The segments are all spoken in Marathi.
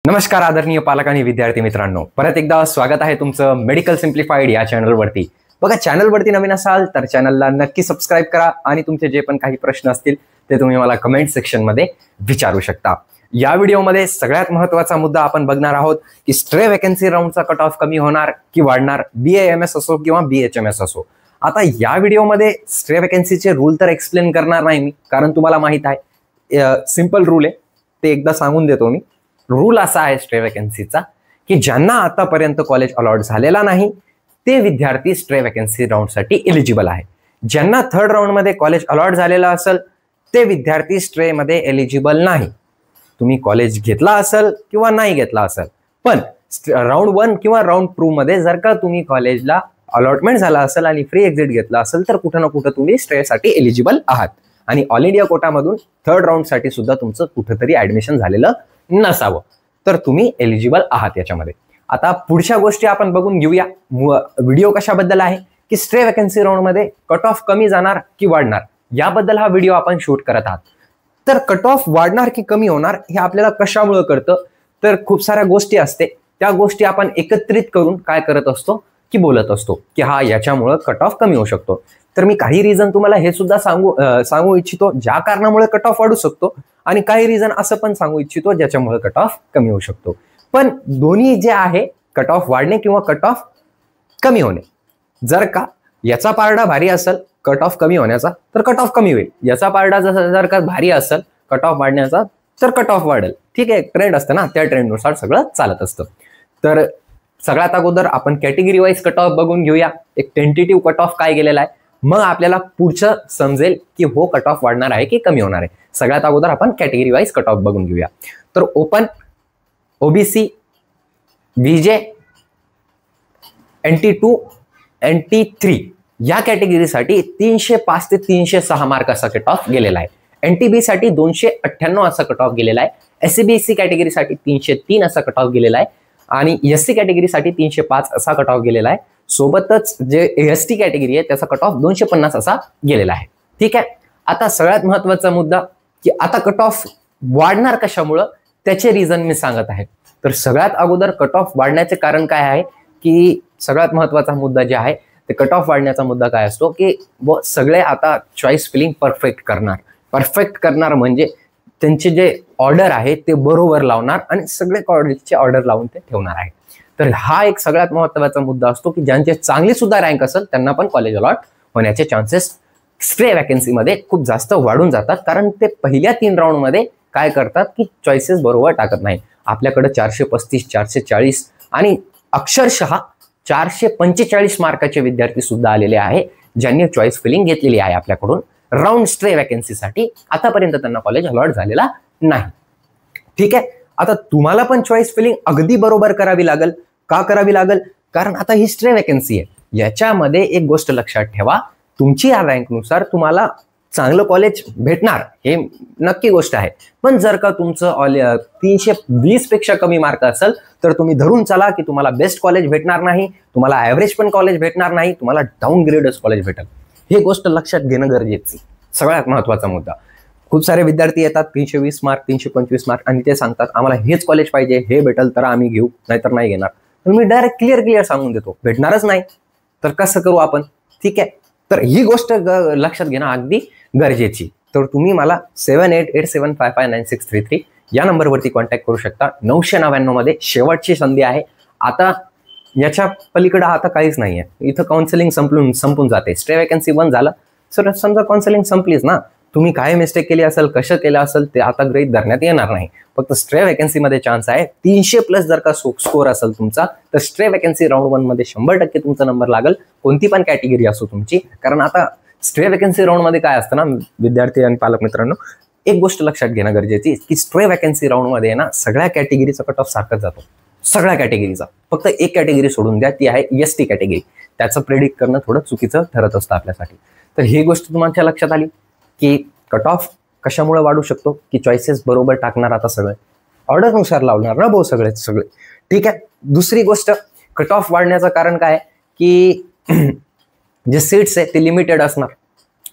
नमस्कार आदरणीय पालक आणि विद्यार्थी मित्रांनो, परत एकदा स्वागत आहे तुमचं मेडिकल सिम्प्लिफाईड या चॅनलवरती। बघा, चॅनलवरती नवीन असाल तर चॅनलला नक्की सबस्क्राईब करा आणि तुमचे जे पण काही प्रश्न असतील ते तुम्ही मला कमेंट सेक्शनमध्ये विचारू शकता। या व्हिडिओमध्ये सगळ्यात महत्त्वाचा मुद्दा आपण बघणार आहोत की स्ट्रे वॅकन्सी राऊंडचा कट ऑफ कमी होणार की वाढणार, BAMS असो किंवा BHMS असो। आता या व्हिडिओमध्ये स्ट्रे वॅकन्सीचे रूल तर एक्सप्लेन करणार नाही मी, कारण तुम्हाला माहित आहे सिंपल रूल आहे, ते एकदा सांगून देतो मी। रूल असा आहे स्ट्रे वॅकन्सीचा की ज्यांना आतापर्यंत कॉलेज अलॉट झालेला नाही ते विद्यार्थी स्ट्रे वॅकन्सी राऊंडसाठी एलिजिबल आहे। ज्यांना थर्ड राऊंड मध्ये कॉलेज अलॉट झालेला असेल ते विद्यार्थी स्ट्रे मध्ये एलिजिबल नाही। तुम्ही कॉलेज घेतला असेल किंवा नाही घेतला असेल, पण राऊंड 1 किंवा राऊंड 2 मध्ये जर का तुम्ही कॉलेजला अलॉटमेंट झाला असेल आणि फ्री एक्झिट घेतला असेल तर कुठे ना कुठे तुम्ही स्ट्रे साठी एलिजिबल आहात आणि ऑल इंडिया कोटामधून थर्ड राऊंड साठी सुद्धा तुमचं कुठेतरी ऍडमिशन झालेलं नसावं, तर तुम्ही एलिजिबल आहात याच्यामध्ये। आता पुढच्या गोष्टी आपण बघून घेऊया। व्हिडिओ कशाबद्दल आहे की स्ट्रे वॅकन्सी राऊंड मध्ये कट ऑफ कमी जाणार की वाढणार याबद्दल हा व्हिडिओ आपण शूट करत आहात। तर कट ऑफ वाढणार की कमी होणार हे आपल्याला कशामुळे कळतं, तर खूप साऱ्या गोष्टी असते, त्या गोष्टी आपण एकत्रित करून काय करत असतो की बोलत असतो की हा याच्यामुळे कट ऑफ कमी होऊ शकतो। तर मी काही रिझन तुम्हाला हे सुद्धा सांगू इच्छितो ज्या कारणामुळे कट ऑफ वाढू शकतो, आणि काही रिझन असं पण सांगू इच्छितो ज्याच्यामुळे कट ऑफ कमी होऊ शकतो। पण दोन्ही जे आहे, कट ऑफ वाढणे किंवा कट ऑफ कमी होणे, जर का याचा पारडा भारी असेल कट ऑफ कमी होण्याचा तर कट ऑफ कमी होईल, याचा पारडा जर का भारी असेल कट ऑफ वाढण्याचा तर कट ऑफ वाढेल। ठीक आहे, ट्रेंड असतं ना, त्या ट्रेंडनुसार सगळं चालत असतं। तर सगळ्यात अगोदर आपण कॅटेगरी वाईज कट ऑफ बघून घेऊया, एक टेंटेटिव्ह कट ऑफ काय गेलेला आहे, मग आपल्याला पुढचं समजेल की हो कट ऑफ वाढणार आहे की कमी होणार आहे। सगळ्यात अगोदर आपण कॅटेगरी वाईज कट ऑफ बघून घेऊया। तर open, OBC, VJ, NT2, NT3 या कॅटेगरीसाठी 305 ते 306 मार्क असा कट ऑफ गेलेला आहे। NTB साठी 298 असा कट ऑफ गेलेला आहे। SCBSC कॅटेगरीसाठी 303 असा कट ऑफ गेलेला आहे आणि SC कॅटेगरीसाठी 305 असा कट ऑफ गेलेला आहे। सोबतच जे ST कॅटेगरी आहे त्याचा कट ऑफ 250 असा गेलेला आहे। ठीक आहे, आता सगळ्यात महत्त्वाचा मुद्दा की आता कट ऑफ वाढणार कशामुळं त्याचे रिझन मी सांगत आहे। तर सगळ्यात अगोदर कट ऑफ वाढण्याचे कारण काय आहे की सगळ्यात महत्त्वाचा मुद्दा जे आहे ते कट ऑफ वाढण्याचा मुद्दा काय असतो की सगळे आता चॉईस फिलिंग परफेक्ट करणार म्हणजे त्यांचे जे ऑर्डर आहे ते बरोबर लावणार आणि सगळे कॉलेजचे ऑर्डर लावून ते ठेवणार आहे। तर हा एक सगळ्यात महत्त्वाचा मुद्दा असतो की ज्यांचे चांगली सुद्धा रँक असेल त्यांना पण कॉलेज अलॉट होण्याचे चान्सेस स्ट्रे वॅकन्सी मध्ये खूप जास्त वाढून जातात, कारण ते पहिल्या 3 राऊंड मध्ये काय करतात की चॉईसेस बरोबर टाकत नाही। आपल्याकडे 435, 440 आणि अक्षरशः 445 मार्काचे विद्यार्थी सुद्धा आलेले आहे ज्यांनी चॉईस फिलिंग घेतलेली आहे आपल्याकडून राऊंड स्ट्रे वॅकन्सीसाठी। आतापर्यंत त्यांना कॉलेज अलॉट झालेला नाही। ठीक आहे, आता तुम्हाला पण चॉईस फिलिंग अगदी बरोबर करावी लागेल। का करावी लागेल? कारण आता ही स्ट्रे वॅकन्सी आहे। याच्यामध्ये एक गोष्ट लक्षात ठेवा, तुमची या रँकनुसार तुम्हाला चांगलं कॉलेज भेटणार हे नक्की गोष्ट आहे, पण जर का तुमचं 320 पेक्षा कमी मार्क असेल तर तुम्ही धरून चला की तुम्हाला बेस्ट कॉलेज भेटणार नाही, तुम्हाला ॲव्हरेज पण कॉलेज भेटणार नाही, तुम्हाला डाऊनग्रेडच कॉलेज भेटेल। हे गोष्ट लक्षात घेणं गरजेचं आहे, सगळ्यात महत्त्वाचा मुद्दा। खूप सारे विद्यार्थी येतात 320 मार्क, 325 मार्क आणि ते सांगतात आम्हाला हेच कॉलेज पाहिजे, हे भेटेल तर आम्ही घेऊ, नाहीतर नाही घेणार। पण मी डायरेक्ट क्लिअर सांगून देतो भेटणारच नाही तर कसं करू आपण? ठीक आहे, तर ही गोष्ट लक्षात घेणं अगदी गरजेची। तर तुम्ही मला 7887559633 या नंबरवरती कॉन्टॅक्ट करू शकता। 999 मध्ये शेवटची संधी आहे, आता याच्या पलीकडे आता काहीच नाहीये। इथं काउन्सिलिंग संपून जाते। स्ट्रे वॅकन्सी बंद झालं सर, समजा काउन्सिलिंग संपलीच ना, तुम्ही काय मिस्टेक केली असेल, कसं केलं असेल ते आता गृहीत धरण्यात येणार नाही। फक्त स्ट्रे वॅकन्सी मध्ये चान्स आहे 300+ जर का स्कोर असेल तुमचा तर स्ट्रे वॅकन्सी राऊंड 1 मध्ये 100% तुमचा नंबर लागेल, कोणती पण कॅटेगरी असो तुमची। कारण आता स्ट्रे वॅकन्सी राऊंड मध्ये काय असतं ना विद्यार्थी आणि पालक मित्रांनो, एक गोष्ट लक्षात घेणं गरजेची की स्ट्रे वॅकन्सी राऊंड मध्ये ना सगळ्या कॅटेगरीचा कट ऑफ सारखाच जातो, सगळ्या कॅटेगरीचा। फक्त एक कॅटेगरी सोडून द्या, ती आहे ST कॅटेगरी, त्याचं प्रेडिक्ट करणं थोडं चुकीचं ठरत असतं आपल्यासाठी। तर ही गोष्ट तुमच्या लक्षात आली की कट ऑफ कशामुळे वाढू शकतो की चॉईसेस बरोबर टाकणार, आता सगळे ऑर्डरनुसार लावणार ना भाऊ सगळे। ठीक आहे, दुसरी गोष्ट कट ऑफ वाढण्याचं कारण काय की जे सीट्स आहे ते लिमिटेड असणार,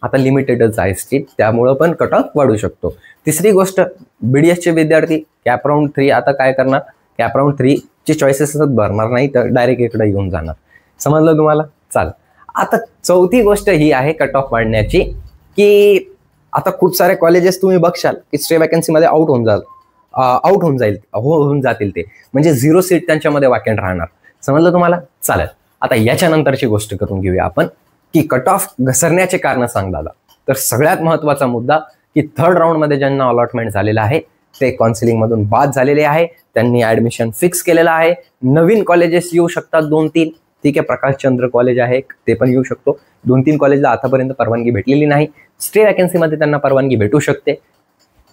आता लिमिटेडच आहे सीट, त्यामुळं पण कट ऑफ वाढू शकतो। तिसरी गोष्ट BDS चे विद्यार्थी कॅप राऊंड 3 आता काय करणार कॅपराऊंड 3 चे चॉईसेस भरणार नाही तर डायरेक्ट इकडे येऊन जाणार. समजलं तुम्हाला? चाल. आता चौथी गोष्ट ही आहे कट ऑफ वाढण्याची, की आता खूप सारे कॉलेजेस तुम्ही बघशाल की स्टे वॅकन्सीमध्ये आउट होऊन जातील ते, म्हणजे 0 सीट त्यांच्यामध्ये वॅकंट राहणार. समजलं तुम्हाला? चालेल. आता याच्यानंतरची गोष्ट करून घेऊया आपण, की कट ऑफ घसरण्याचे कारण सांग दादा. तर सगळ्यात महत्त्वाचा मुद्दा की 3rd राऊंडमध्ये ज्यांना अलॉटमेंट झालेलं आहे ते काउन्सिलिंगमधून बाद झालेले आहे, त्यांनी ॲडमिशन फिक्स केलेलं आहे. नवीन कॉलेजेस येऊ शकतात 2-3. ठीक आहे, प्रकाशचंद्र कॉलेज आहे ते पण येऊ शकतो. 2-3 कॉलेजला आतापर्यंत परवानगी भेटलेली नाही. स्टे वॅकन्सीमध्ये त्यांना परवानगी भेटू शकते.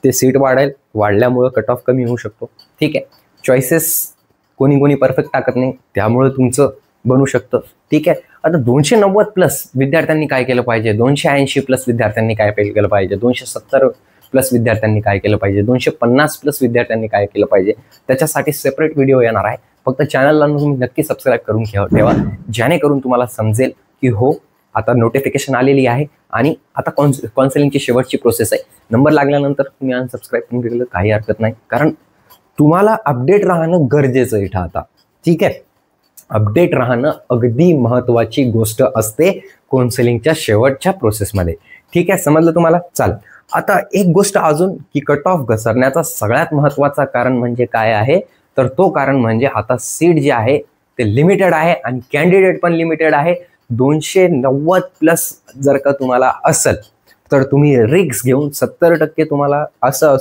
ते सीट वाढल्यामुळं कट ऑफ कमी होऊ शकतो. ठीक आहे, चॉईसेस कोणी परफेक्ट टाकत नाही, त्यामुळं तुमचं बनू शकतं. ठीक आहे. आता 290+ विद्यार्थ्यांनी काय केलं पाहिजे, 280+ विद्यार्थ्यांनी काय केलं पाहिजे, 270+ विद्यार्थ्यांनी काय केलं पाहिजे, 250+ विद्यार्थ्यांनी काय केलं पाहिजे, त्याच्यासाठी सेपरेट व्हिडिओ येणार आहे. फक्त चॅनलला तुम्ही नक्की सबस्क्राईब करून ठेवा, जेणेकरून तुम्हाला समजेल की हो आता नोटिफिकेशन आलेली आहे आणि आता काउन्सिलिंगची शेवटची प्रोसेस आहे. नंबर लागल्यानंतर तुम्ही अनसबस्क्राईब करून दिलेलं काही हरकत नाही, कारण तुम्हाला अपडेट राहणं गरजेचं आहे आता. ठीक आहे, अपडेट राहणं अगदी महत्त्वाची गोष्ट असते काउन्सिलिंगच्या शेवटच्या प्रोसेसमध्ये. ठीक आहे, समजलं तुम्हाला? चाल. आता एक गोष्ट अजून, की कट ऑफ घसरण्याचा सगळ्यात महत्त्वाचा कारण म्हणजे काय आहे, तर तो कारण म्हणजे आता सीट जे आहे ते लिमिटेड आहे आणि कॅन्डिडेट पण लिमिटेड आहे. 290+ जर का तुम्हाला असेल तर तुम्ही रिस्क घेऊन 70% तुम्हाला असं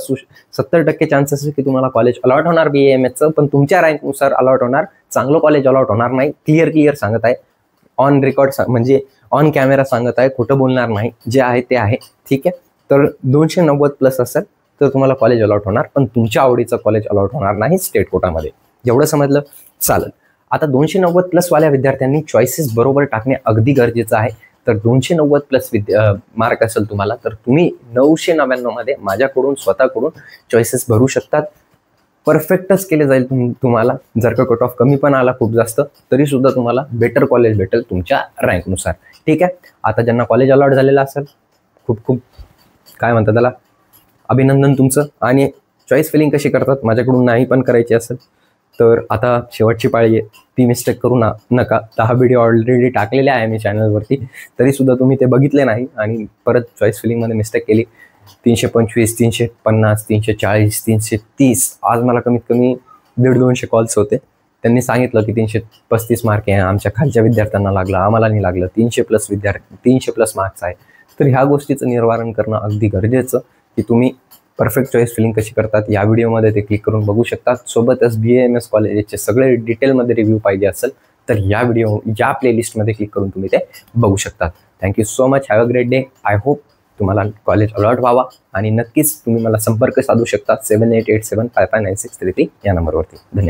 70% चान्सेस की तुम्हाला कॉलेज अलॉट होणार BAMSचं, पण तुमच्या रँकनुसार अलॉट होणार. चांगलं कॉलेज अलॉट होणार नाही. क्लिअर सांगत आहे, ऑन रेकॉर्ड म्हणजे ऑन कॅमेरा सांगत आहे, खोटं बोलणार नाही. जे आहे ते आहे. ठीक आहे, तर 290+ असेल तर तुम्हाला कॉलेज अलॉट होणार, पण तुमच्या आवडीचं कॉलेज अलॉट होणार नाही स्टेट कोटामध्ये. एवढं समजलं? चालेल. आता 290+ वाल्या विद्यार्थ्यांनी चॉईसेस बरोबर टाकणे अगदी गरजेचं आहे. तर 290+ मार्क असेल तुम्हाला तर तुम्ही 999 मध्ये माझ्याकडून स्वतःकडून चॉईसेस भरू शकतात. परफेक्टच केले जाईल तुम्हाला. जर का कट ऑफ कमी पण आला खूप जास्त तरी सुद्धा तुम्हाला बेटर कॉलेज भेटेल तुमच्या रँकनुसार. ठीक आहे. आता ज्यांना कॉलेज अलॉट झालेलं असेल खूप काय म्हणतात त्याला अभिनंदन तुमचं. आणि चॉईस फिलिंग कशी करतात माझ्याकडून नाही पण करायची असेल तर आता शेवटची पाळी आहे, ती मिस्टेक करू नका. 10 व्हिडिओ ऑलरेडी टाकलेले आहे मी चॅनलवरती, तरीसुद्धा तुम्ही ते बघितले नाही आणि परत चॉईस फिलिंगमध्ये मिस्टेक केली. 325, 350, 340, 330. आज मला कमीत कमी 150-200 कॉल्स होते. त्यांनी सांगितलं की 335 मार्क आहे, आमच्या खालच्या विद्यार्थ्यांना लागलं, आम्हाला नाही लागलं. 300+ मार्क्स आहे. तर ह्या गोष्टीचं निवारण करणं अगदी गरजेचं, की तुम्ही परफेक्ट चॉईस फिलिंग कशी करतात या व्हिडिओमध्ये ते क्लिक करून बघू शकतात. सोबतच BAMS कॉलेजचे सगळे डिटेलमध्ये रिव्ह्यू पाहिजे असेल तर या प्लेलिस्टमध्ये क्लिक करून तुम्ही ते बघू शकतात. Thank you so much. Have a great day. I hope तुम्हाला कॉलेज अलॉट व्हावा आणि नक्कीच तुम्ही मला संपर्क साधू शकता 7887559633 या नंबरवरती. धन्यवाद.